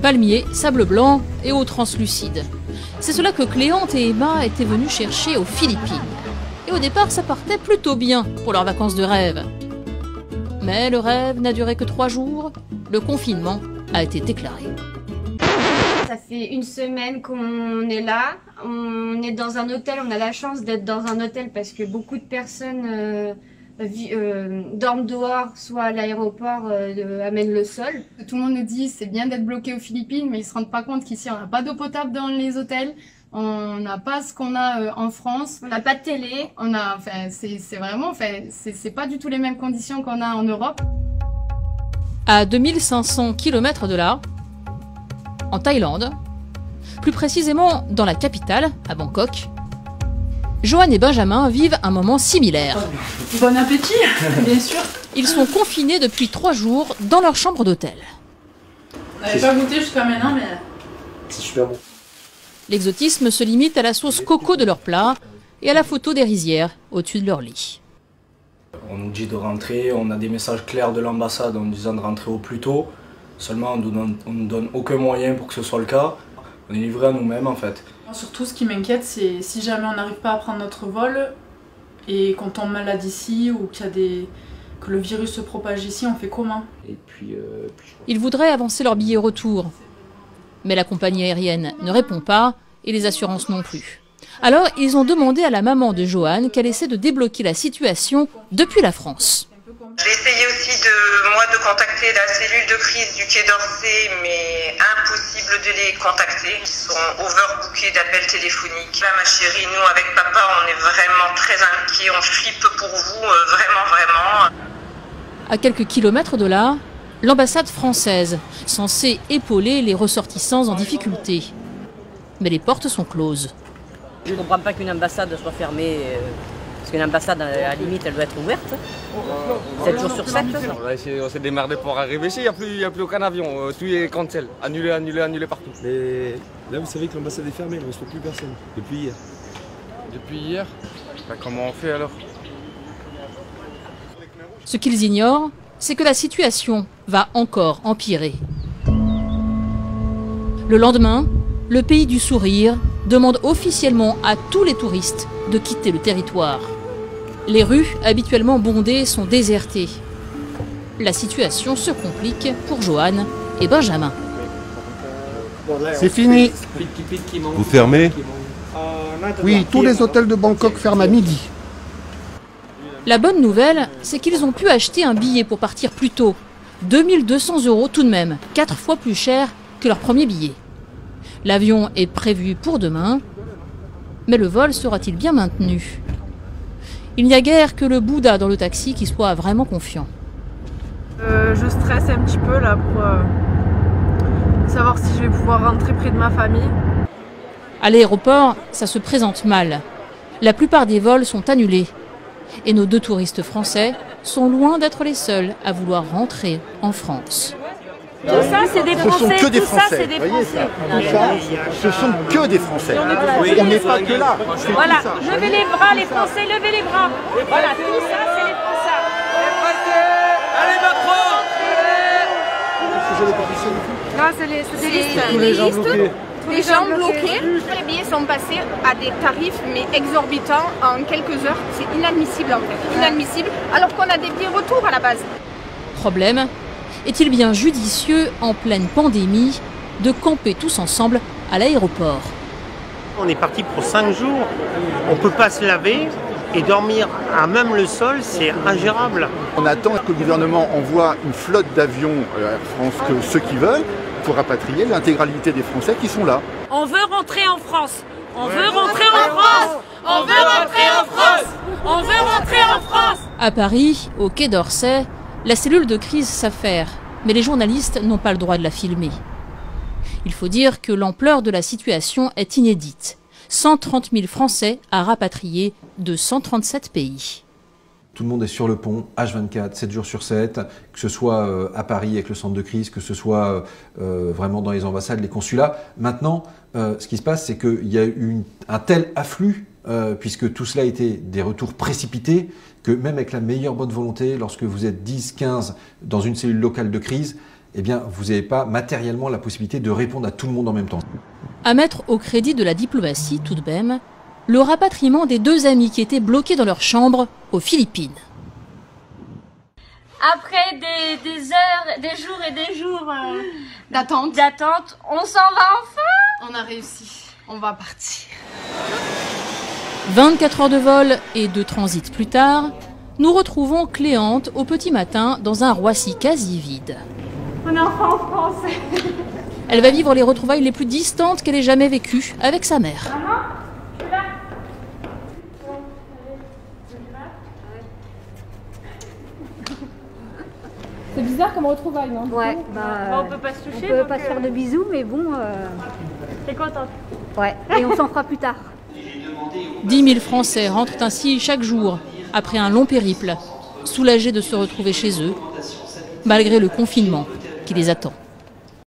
Palmiers, sable blanc et eau translucide. C'est cela que Cléante et Emma étaient venues chercher aux Philippines. Et au départ, ça partait plutôt bien pour leurs vacances de rêve. Mais le rêve n'a duré que 3 jours. Le confinement a été déclaré. Ça fait une semaine qu'on est là. On est dans un hôtel. On a la chance d'être dans un hôtel parce que beaucoup de personnes dorment dehors, soit à l'aéroport, amènent le sol. Tout le monde nous dit c'est bien d'être bloqué aux Philippines, mais ils se rendent pas compte qu'ici on n'a pas d'eau potable dans les hôtels, on n'a pas ce qu'on a en France, on n'a pas de télé, c'est pas du tout les mêmes conditions qu'on a en Europe. À 2500 km de là, en Thaïlande, plus précisément dans la capitale, à Bangkok, Joanne et Benjamin vivent un moment similaire. Bon appétit, bien sûr. Ils sont confinés depuis 3 jours dans leur chambre d'hôtel. On n'avait pas goûté jusqu'à maintenant, mais... C'est super bon. L'exotisme se limite à la sauce coco de leur plat et à la photo des rizières au-dessus de leur lit. On nous dit de rentrer, on a des messages clairs de l'ambassade en nous disant de rentrer au plus tôt. Seulement, on ne donne aucun moyen pour que ce soit le cas. On est livré à nous-mêmes en fait. Surtout, ce qui m'inquiète, c'est si jamais on n'arrive pas à prendre notre vol et qu'on tombe malade ici ou que le virus se propage ici, on fait comment? Ils voudraient avancer leur billet retour. Mais la compagnie aérienne ne répond pas et les assurances non plus. Alors, ils ont demandé à la maman de Joanne qu'elle essaie de débloquer la situation depuis la France. J'ai essayé aussi de contacter la cellule de crise du Quai d'Orsay, mais impossible de les contacter. Ils sont overbookés d'appels téléphoniques. Là, ma chérie, nous, avec papa, on est vraiment très inquiets. On flippe pour vous, vraiment. À quelques kilomètres de là, l'ambassade française, censée épauler les ressortissants en difficulté. Mais les portes sont closes. Je ne comprends pas qu'une ambassade soit fermée. Parce qu'une ambassade, à la limite, elle doit être ouverte. 7 jours sur 7. On s'est démerdé pour arriver ici, il n'y a plus aucun avion. Tout est cancel, annulé partout. Mais là, vous savez que l'ambassade est fermée, il ne reçoit plus personne. Depuis hier. Depuis hier? Comment on fait alors? Ce qu'ils ignorent, c'est que la situation va encore empirer. Le lendemain, le pays du sourire demande officiellement à tous les touristes de quitter le territoire. Les rues, habituellement bondées, sont désertées. La situation se complique pour Joanne et Benjamin. C'est fini. Vous fermez? Oui, tous les hôtels de Bangkok ferment à midi. La bonne nouvelle, c'est qu'ils ont pu acheter un billet pour partir plus tôt. 2200 € tout de même, 4 fois plus cher que leur premier billet. L'avion est prévu pour demain, mais le vol sera-t-il bien maintenu? Il n'y a guère que le Bouddha dans le taxi qui soit vraiment confiant. Je stresse un petit peu là pour savoir si je vais pouvoir rentrer près de ma famille. À l'aéroport, ça se présente mal. La plupart des vols sont annulés. Et nos 2 touristes français sont loin d'être les seuls à vouloir rentrer en France. Tout ça, c'est des Français. Ce sont que des Tout ça, Français. c'est des Français. Tout ça, ce sont que des Français. On n'est pas que là. Voilà, levez les bras, les Français, levez les bras. Voilà, tout ça, c'est les Français. Les Français. Allez Macron! Non, c'est les listes. Des gens bloqués. Les billets sont passés à des tarifs mais exorbitants en quelques heures. C'est inadmissible en fait. Inadmissible. Alors qu'on a des billets retour à la base. Problème, est-il bien judicieux en pleine pandémie de camper tous ensemble à l'aéroport? On est parti pour 5 jours. On ne peut pas se laver et dormir à même le sol, c'est ingérable. On attend que le gouvernement envoie une flotte d'avions Air France, que ceux qui veulent, pour rapatrier l'intégralité des Français qui sont là. On veut rentrer en France. On veut rentrer en France. On veut rentrer en France. On veut rentrer en France. À Paris, au Quai d'Orsay, la cellule de crise s'affaire, mais les journalistes n'ont pas le droit de la filmer. Il faut dire que l'ampleur de la situation est inédite. 130 000 Français à rapatrier de 137 pays. Tout le monde est sur le pont, H24, 7 jours sur 7, que ce soit à Paris avec le centre de crise, que ce soit vraiment dans les ambassades, les consulats. Maintenant, ce qui se passe, c'est qu'il y a eu un tel afflux, puisque tout cela a été des retours précipités, que même avec la meilleure bonne volonté, lorsque vous êtes 10, 15 dans une cellule locale de crise, eh bien, vous n'avez pas matériellement la possibilité de répondre à tout le monde en même temps. À mettre au crédit de la diplomatie, tout de même, le rapatriement des 2 amis qui étaient bloqués dans leur chambre aux Philippines. Après des heures, des jours et des jours D'attente. on s'en va enfin. On a réussi. On va partir. 24 heures de vol et de transit plus tard, nous retrouvons Cléante au petit matin dans un Roissy quasi vide. On est enfin en France. Elle va vivre les retrouvailles les plus distantes qu'elle ait jamais vécues avec sa mère. Maman, je suis là. C'est bizarre comme retrouvaille, non? Ouais, on peut pas se toucher. On peut pas se faire de bisous, mais bon... T'es contente? Ouais, et on s'en fera plus tard. 10 000 Français rentrent ainsi chaque jour, après un long périple, soulagés de se retrouver chez eux, malgré le confinement qui les attend.